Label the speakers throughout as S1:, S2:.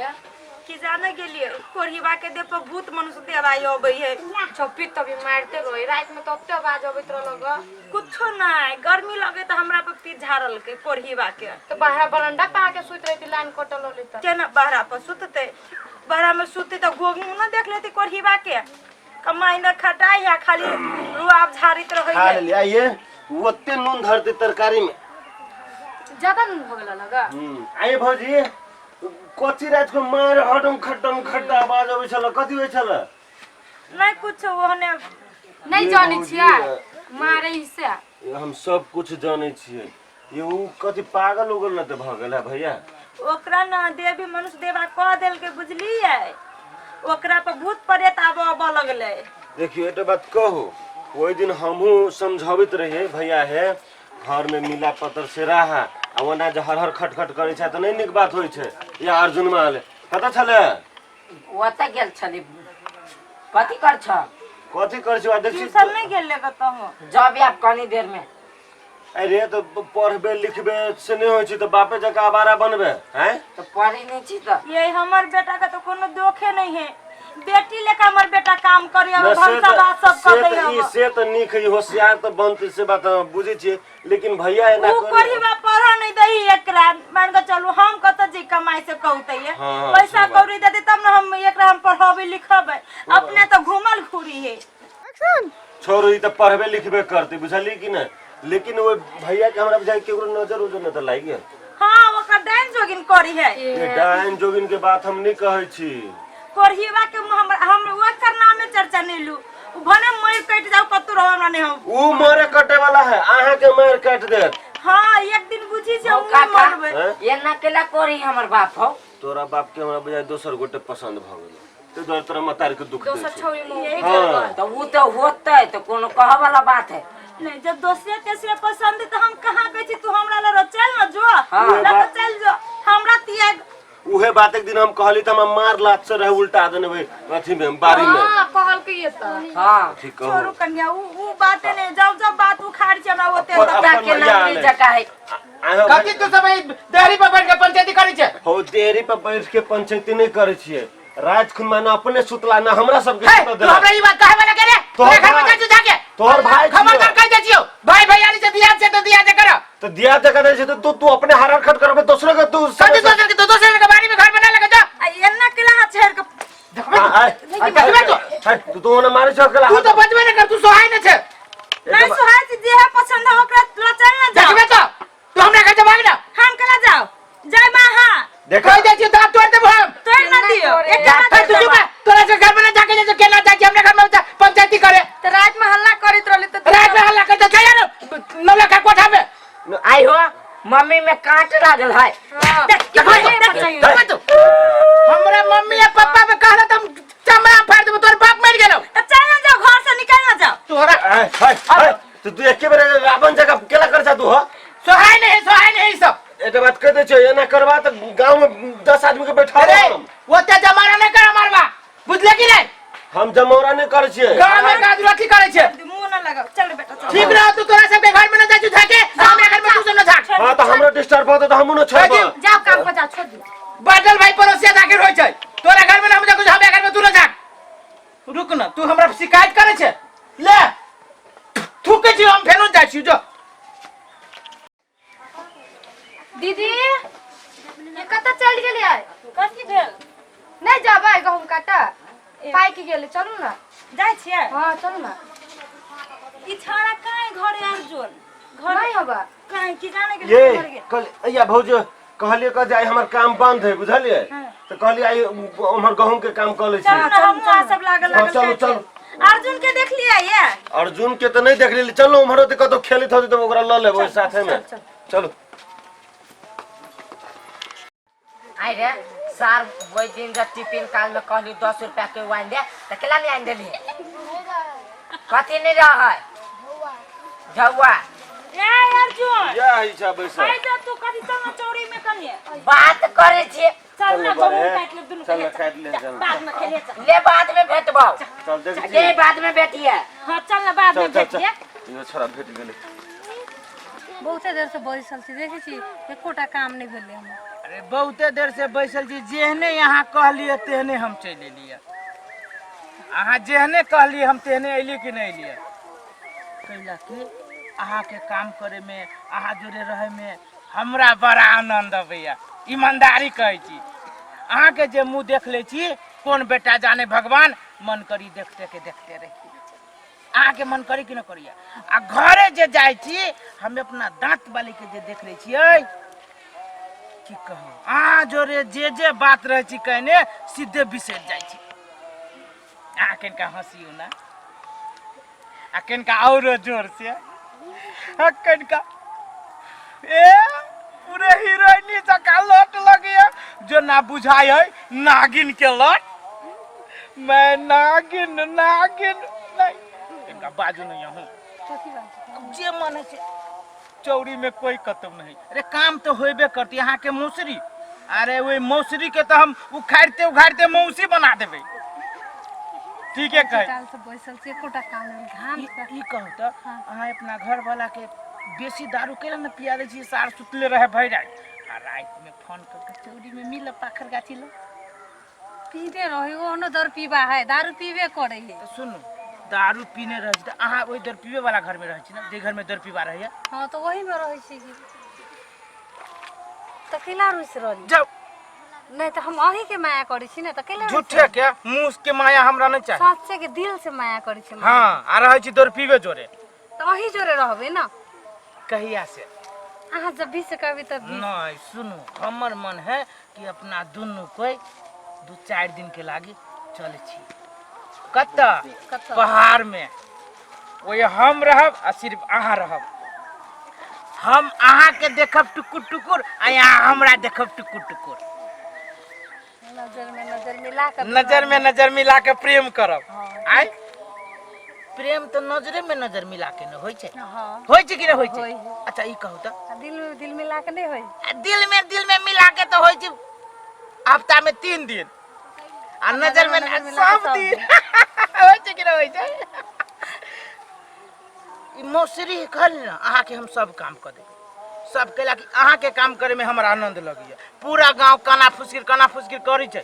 S1: लिए
S2: कि जाने के लिए कोरिबा के दे पर भूत मनुष्य देवाई अबै है
S1: छप्पी तभी मारते रोई रात में तो अत्ते आवाज अबैत रहलग
S2: कुछो नहीं गर्मी लगे तो हमरा पर पीठ झाड़ल के कोरिबा के
S1: तो बाहर बरंडा पे आके सुत रही थी लाइन कटल होली त
S2: के ना बहरा पर सुतते बहरा में सुतते तो गोगू ना देख लेती कोरिबा के कमाई न खटाई है खाली रुआब झाड़ित रही
S3: खा ले आइए ओते नून धरते तरकारी में
S1: ज्यादा नून हो गेला लगा
S3: आइए भौजी कच्ची रात को मार हडम खट्टा आवाज आबै छल कथि होइ छल
S2: नहीं कुछ ओहने
S1: नहीं जानी छिया मारे हिस्से
S3: हम सब कुछ जाने छियै ये उ कथि पागल उगल न त भ गेला भैया
S2: ओकरा ना देवी मनुष्य देवा कह देल के बुझलिए ओकरा पर भूत प्रेत आब लगले
S3: देखियो एटा बात कहू ओइ दिन हमहू समझावित रहे भैया है घर में मिला पत्थर से रहा आ ओना जे हर खटखट करे छै त नहीं निक बात होय छै या अर्जुन माल पता छले
S4: ओते गेल छली कथि कर छ
S3: कथि कर छै देखि
S2: ट्यूशन नहीं गेले कतहु
S4: जब आप कनी देर में
S3: अरे तो पढ़बे लिखबे से नहीं होय छै त बापे जका आवारा बनबे हैं
S4: तो पढ़ी नहीं छी त
S2: ये हमर बेटा का तो कोनो दोखे नहीं है बेटी लेकर हमर बेटा काम करे अब भंसा बात सब कर दे अब
S3: से त निक है होशियार त बनते से बात बुझे छी लेकिन भैया एना
S2: ऊ कोरिबा पढ़ नहीं दही एकरा मान के चलू हम कत जी कमाई से कहते है पैसा कौड़ी देते तब न हम एकरा हम पढ़ाबे लिखाबे अपने तो घुमल घुरी है
S3: छोरो ई त पढ़बे लिखबे करते बुझली कि न लेकिन वो भैया के हमरा बुझाई केकरो नजर उजर न त लाग गेल
S2: हां ओकर डाइन जोगिन करी है
S3: ये डाइन जोगिन के बात हम नहीं कहै छी
S2: कोरिबा के हम ओकर नाम में चर्चा नहीं लू भने मर कट जाओ कतु रहो हमरा नहीं हम
S3: ऊ मारे कटे वाला है आहा के मार काट दे
S2: हां एक दिन बुझी से हम मरबे
S4: ये ना केला कोरी हमर बाप हो
S3: तोरा बाप के हमरा बुझाई दोसर गोटे पसंद भ गेल ते दर तोरा मतार के दुख दे
S1: दोसर छौरी में यही
S3: हां
S4: तो वो तो होतै तो कोनो कह वाला बात है
S2: नहीं जब दोसरे तेसरे पसंद है तो हम कहां कहै छी तू हमरा ले चल न जो
S4: हाँ।
S2: लग चल जो हमरा तिया
S3: उहे बात एक दिन हम कहली त हम मार लात से रहे उल्टा देने भाई अथी में बारी में
S1: हां कहल के ये त
S4: हां
S3: ठीक
S2: छोरू कन्या ऊ बात नहीं जब बात उखाड़ छ हमरा ओते
S4: पता के नाम जका है
S5: कथि तू सब देहरी पर बैठ के पंचायती करै छै
S3: हो देहरी पर बैठ के पंचायती नहीं करे छिए रात खुन माने अपने सुतला ना हमरा सब के सुत
S5: तू
S3: देला
S5: हमरा ई बात कहे वाला के रे तोरा घर में जा जाके
S3: तोहर भाई
S5: खबरदार कह दे छियो भाई भैयारी से दिया दे कर
S3: तो दिया जगह दे छै तो तू अपने हरार खत करबे दूसरे के तू
S5: कथि दोसर के दोसर के बाड़ी में घर बना लगा जा
S2: एन्ना केला हाथ छेड़ के
S3: तू तो ओने मारे छ केला
S5: तू तो बचबे न कर तू सोहाय न छै
S2: नहीं सोहाय छी जे है पसंद है ओकरा ल चल न जा
S5: देखबे तो तू हमरा घर से भाग ना
S2: हम कला जाओ जय मां हां
S3: देख
S5: कह दे छियो दांत तोड़ देबो हम
S2: तोड़ न दियो एक बात
S5: तू चुप है तोरा से घर बना जाके जैसे केला जाके हमने घर में पंचायती करे
S2: तो रात में हल्ला करित रहले तो
S5: रात में हल्ला करते छै यार नौलखा कोठा में
S4: आई हो मम्मी में कांट लागल है
S5: हमरा मम्मी या पापा पे कहला त चमड़ा फाड़ देबो तोर बाप मर गेलो
S2: चल न जाओ घर से निकल न जाओ
S5: तोरा
S3: तू एके बेर रावण जगह केला कर जा तू हो
S5: सोहाय नहीं सब
S3: एटा बात कह दे छ एना करबा त गांव में 10 आदमी के बैठा
S5: अरे वो ते जमाना नहीं कर मारवा बुझले कि नहीं
S3: हम जमौरा नहीं करे छिए
S5: गांव में गादू रखी करे छे
S2: मुंह न लगाओ चल बेटा चल
S5: ठीक रह तू तोरा सब के घर में न जाजू थाके हमरे घर में तू सब न थाक
S3: हां त हमरा डिस्टर्ब होत त हमहु न छोड़ब
S1: जाओ काम पर जा छोड़ दे
S5: बादल भाई पड़ोसिया जाके होय छै तोरा घर में न हम जा कुछ हमरे घर में तू न थाक रुक न तू हमरा शिकायत करे छे ले थूके छी हम फेनो जाय छी जो
S1: दीदी ये कत चल गेली आय
S2: कथि भेल
S1: नहीं जाबे गहूम काटा पाई के गेले चलू ना
S2: जाय छिए
S1: हां चलू ना
S2: ई छाड़ा काहे घरे अर्जुन घर
S1: नहीं होबा
S2: काहे की जाने के
S3: ये
S2: घर गेल
S3: कल या भौज कहलिए क जाय हमर काम बंद है बुझलिए तो कहलिए आई हमर गहूम के काम कर ले छी
S2: हम सब लागल
S3: चलो
S2: अर्जुन के देख लिया ये
S3: अर्जुन के तो नहीं देख ली चलो हमरो त कतो खेलित होती तो ओकरा ल लेबो साथे में चलो
S4: आई रे सार वही दिन जब टिफिन काल में कहली 10 रुपया के वाइन दे त केला नहीं आइन देली कथि नहीं रह है झौवा
S2: ए अर्जुन
S3: या हिसा बैसा
S2: आई जा तू कथि चल चौरी में कनिए
S4: बात करे छी
S2: चल ना गहूम काट ले दुनु
S3: चल काट ले चल
S2: बाद में खेले चल
S4: ले बाद में भेटबो
S3: चल देख
S4: ये बाद में बेटिए
S2: हां चल ना बाद में देखिए
S3: ये छोरा भेट गेले
S6: बहुते देर से बैसल छी देखे छी एकोटा काम नहीं भेले हम
S5: अरे बहुते देर से बैसल छी, जेहने यहाँ कहलिए तेहने हम चल एलिए। अहाँ जेहने कहलिए हम तेहने अलिए कि नहीं अलिए? कैला कि अहाँ के काम करे में, अहाँ जोड़े रहे में हमरा बड़ा आनंद अबैया। ईमानदारी कहै छी, अहाँ के जे मुँह देख ले छी, कौन बेटा जाने भगवान, मन करी देखते रही। अहाँ के मन करी कि न करिया? आ घरे जे जाय छी, हम अपना दांत बाली के जे देख ले छियै, की कहूं, अहाँ जोरे जे बात रहे छी कहने सीधे बिसर जाय छी। अहाँ कनिका हंसियो ना, आ कनिका और जोर से, आ कनिका पूरे हीरोइनी जका लट लगिया, जो ना बुझाय है नागिन के लट। मैं नागिन नहीं, इनका बाजू नहीं हूँ, जे मन है चौड़ी में कोई कतम नहीं। अरे काम तो होबे करती, यहाँ के मौसरी, अरे वही मौसरी के तो हम उखाड़ते मौसी बना देवे। ठीक है कहे ई कहू तो अहाँ अपना घर वाला के बेसी दारू केला न पिया दे छी, सार सुतले रहे भई रात, आ रात में फोन करके चौड़ी में मिल पाखर गाछी लो
S1: पीबे रहे वो न दर पीबा है, दारू पीबे करे है।
S5: तो सुनो, दारू पीने रह छी, अहाँ ओई दर पीबे वाला घर में रह छी ना, जे घर में दर पीबा रहे।
S1: हां तो वही में रहे छी तो केला रुस रहली
S5: जाओ
S1: नहीं तो हम अही के माया करी छी ना, तो केला
S5: झूठे के मुंह के माया हमरा नहीं चाहिए।
S1: सच्चे के दिल से माया करी छी।
S5: हां, आ रहे छी दर पीबे जोरे,
S1: तो अही जोरे रहबे ना।
S5: कहिया से
S1: अहाँ जब भी से कहबी तब भी
S5: नहीं। सुनो, हमर मन है कि अपना दुनू कोई 2-4 दिन के लागी चले छी। कत्ता? पहाड़ में, वो हम रहब आ सिर्फ अहाँ रहब। हम अहाँ के देखब टुकुर आ यहाँ हमरा देखब टुकुर।
S1: नजर में नजर मिला
S5: के प्रेम करब। आय प्रेम तो नजरे में नजर मिला के न होय छै।
S1: हां
S5: होय छै कि न होय छै? अच्छा ई कहू त
S1: दिल में दिल मिला के नहीं होय?
S5: दिल में मिला के तो होय छै हफ्ता में 3 दिन, आ नजर में सब दिन होय छै कि न होय छै? ई मौसरी खल न अहाँ के हम सब काम कर देबै, सब केला कि अहाँ के काम करे में हमरा आनंद लगैया। पूरा गांव काना फुसकिर करै छै,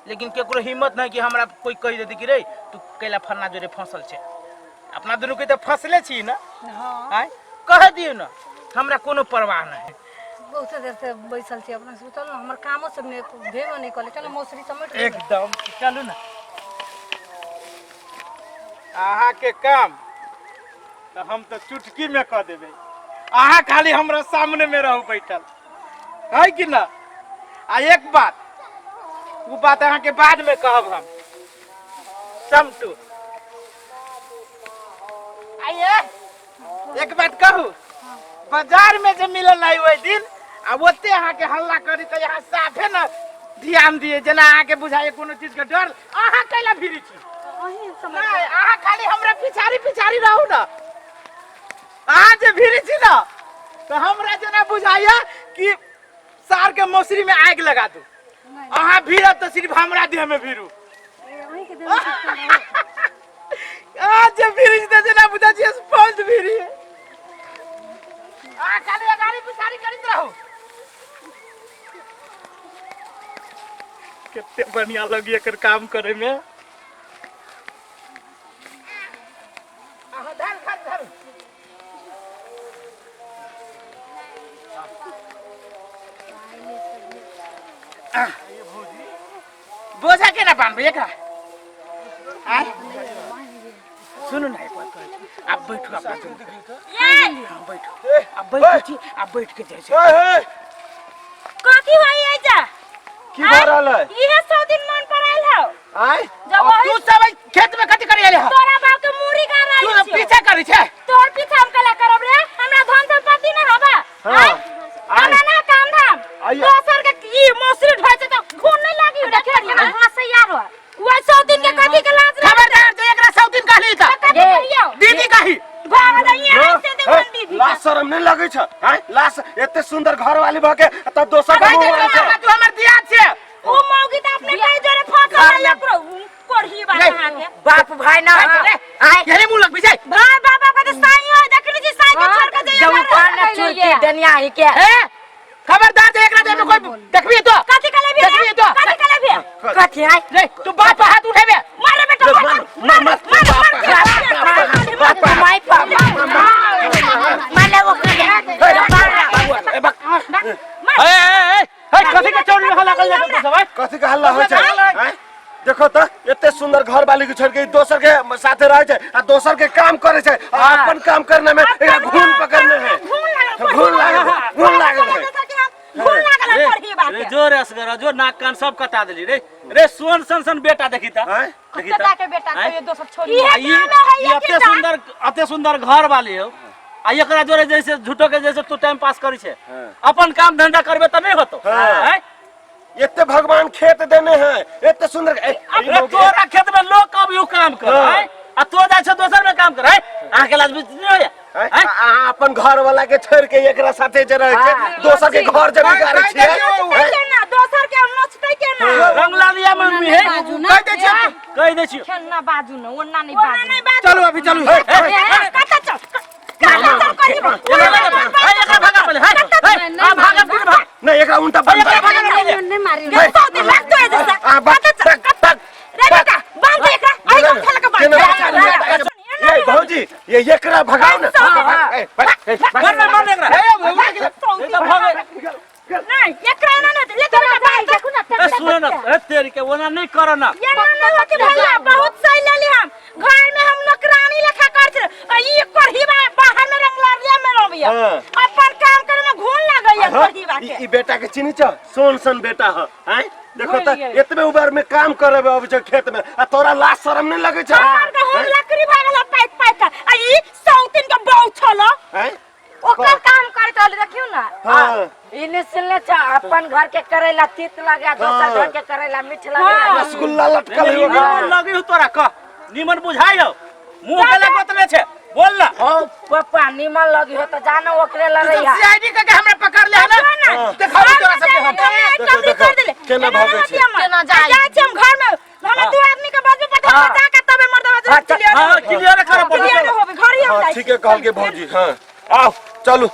S5: लेकिन केकरो हिम्मत नहीं कि हमरा कोई कह देती कि रे तू केला फन्ना जोरे फंसल छै। अपना दुनू के तो फसले छी ना।
S1: हां
S5: आय कह दियो ना, हमरा कोनो परवाह नहीं।
S1: बहुत देर से बैसल छी अपना से, चलो हमर कामो सब ने भेबो नहीं कले, चलो मौसरी समेट
S5: एकदम चलू ना। अहाँ के काम तो हम तो चुटकी में कह देबे, अहाँ खाली हमरा सामने में रहू बैठल, है कि ना? आ एक बात, वो बात अहाँ के बाद में कहब हम। समटू आइए एक बात कहू, बाजार में जे मिलल है वही दिन, आ ओते अहाँ के हल्ला करी तो यहाँ साफे न ध्यान दिए, जना अहाँ के बुझाए कोनो चीज के डर। अहाँ कैला भिरी छी?
S1: अही समझ
S5: नहीं, अहाँ खाली हमरा पिछाड़ी रहू ना। अहाँ जे भिरी छी ना, तो हमरा जना बुझाया कि सार के मौसरी में आग लगा दू। अहाँ भीरब तो सिर्फ हमरा देह में भीरू।
S1: अही के दिल में
S5: आज जब भीरी तो जना बुझा छी स्पॉन्ज भीरी है। अहाँ खाली अगाड़ी पिछाड़ी करत रहू। कितने बढ़िया लगी एकर काम करे में। धर बोझा के ना बांधबे एकरा। सुनो ना एक बात कहै, आप बैठो अपना बैठो, आप बैठ के जाए छै।
S2: कथी होई है जा?
S3: की भ रहल है?
S2: इहे 100 दिन मन पर आइल हौ।
S3: आय
S2: जब
S5: तू सब खेत में कथी करे आले ह?
S2: तोरा बाप के मुड़ी का
S5: तू
S2: रहल छी।
S5: पीछे करी छै?
S2: तोर पीछे हम कला करब रे? हमरा धन संपत्ति न हबा।
S3: हां
S2: हमरा ना काम धाम। दोसर के ई मौसरी ढोय छै त खून नहीं लागी रे खेत में। हां से यार हो। वो 100 दिन के कथी के लाज रे?
S5: खबरदार जे एकरा 100 दिन कहली त दीदी कही
S2: भाग जाइए से दे दीदी।
S3: लाज शरम नहीं लगे छ? हैं लाज एते सुंदर घर वाली भ के त दोसर के मुंह वाली छै।
S5: तू हमर दियाद छै।
S2: ओ मौगी त अपने कई जोरे फसल लकरो कोढ़ी बात अहाँ के।
S4: बाप भाई ना आय
S5: यही मुंह लग बिछाई।
S2: भाई बाबा के साई हो, देखली जी साई के छोड़ के जाइए।
S4: जब कान चुरती दुनिया ही के
S5: खबरदार जे एकरा देह में कोई देखबे देखबी तो
S2: कथी के लेबी
S5: देखबी तो
S2: कथी के लेबी
S4: कथी है
S5: रे तू बाप पे हाथ उठेबे
S2: मारे बेटा
S4: माय पापा माले वो
S5: कथी के चोरी हल्ला कर लेते सब
S3: कथी के हल्ला होइ छै हैं? देखो त एते सुंदर घर वाली के छोड़ के दोसर के साथे रह छै आ दोसर के काम करे छै आ अपन काम करने में एकरा घून पकड़ने है घून लागल है
S5: रे जो रे असगर जो नाक कान सब कटा देली रे रे सोन सन बेटा देखी ता
S3: हैं?
S5: देखी
S2: कत्ता
S5: ता
S2: के बेटा
S5: हैं?
S2: ये दोसर छोड़ी
S5: ये अते सुंदर घर वाली हो आ एकरा जोरे जैसे झूठो के जैसे तू टाइम पास करी छे अपन काम धंधा करबे त नहीं होतो हैं
S3: एते भगवान खेत देने हैं एते सुंदर
S5: अरे तोरा खेत में लोग कब यू काम कर हैं आ तो जाय छे दोसर में काम कर हैं आ के लाज नहीं होया हैं
S3: अहाँ अपन घर वाला के छोड़ के एकरा साथे जे रहे छै दोसर के घर जे बिगाड़े छियै
S2: ना दोसर के नचतै के ना
S5: रंगला लिया मम्मी है कह दे छियो
S2: खेलना बाजू ना ओन्ना नहीं बाजू
S5: चलो अभी चलो
S2: कत्ता चल कत्ता करी
S5: भागा पहले है भागा फिर भाग
S3: नहीं एकरा उल्टा बंद
S1: नहीं मारी
S2: तो दिन लगतो है जैसा कत्ता चल रे बेटा बांध दे एकरा आई को खेल के बांध
S3: ये भौजी ये एकरा भगाओ ना
S5: मर देख रहा
S2: नहीं एकरा ना लेके भाई देखो ना
S5: सुनो ना तेरी के वना नहीं करो ना
S2: ये ना होके भैया बहुत सही लेली हम घर में हम नौकरानी लेखा कर छे ई करही बाहर में रंगला लिया में रबिया अपन काम करे में घून लागै है करही बाके
S3: ई बेटा के चिन्ह छ सोन सन बेटा ह हैं देखो त एतबे उबर में काम करे अब छ खेत में आ तोरा लाज शरम नहीं लगे छ
S2: हमर के हम लकड़ी भागला पाइट पाइट आ ई सौतिन के बहु छलो
S3: हैं
S4: ओकर काम करे तो देखियो ना
S3: हां
S4: इने सुनले छ अपन घर के करेला तीत लगे दोसर घर के करेला मीठ लगे
S3: रसगुल्ला लटकल हो
S5: निमन लगी हो तोरा क निमन बुझाई हो मुंह गला गोतले छे बोल ना
S4: ओ पापा निमन लगी हो तो जानो ओकरे लड़ई है
S5: सीआईडी के हमरा पकड़ ले ना देखा तोरा सब हम
S3: देखो केना भागे छै
S2: केना जाय छै हम घर में हम दू आदमी के बाजू पठा बता के तबे मर्दवा क्लियर
S5: हां क्लियर कर
S2: क्लियर होबे घर ही हम
S3: हां
S2: जाय
S3: ठीक है कहल के भौजी हां आओ चलो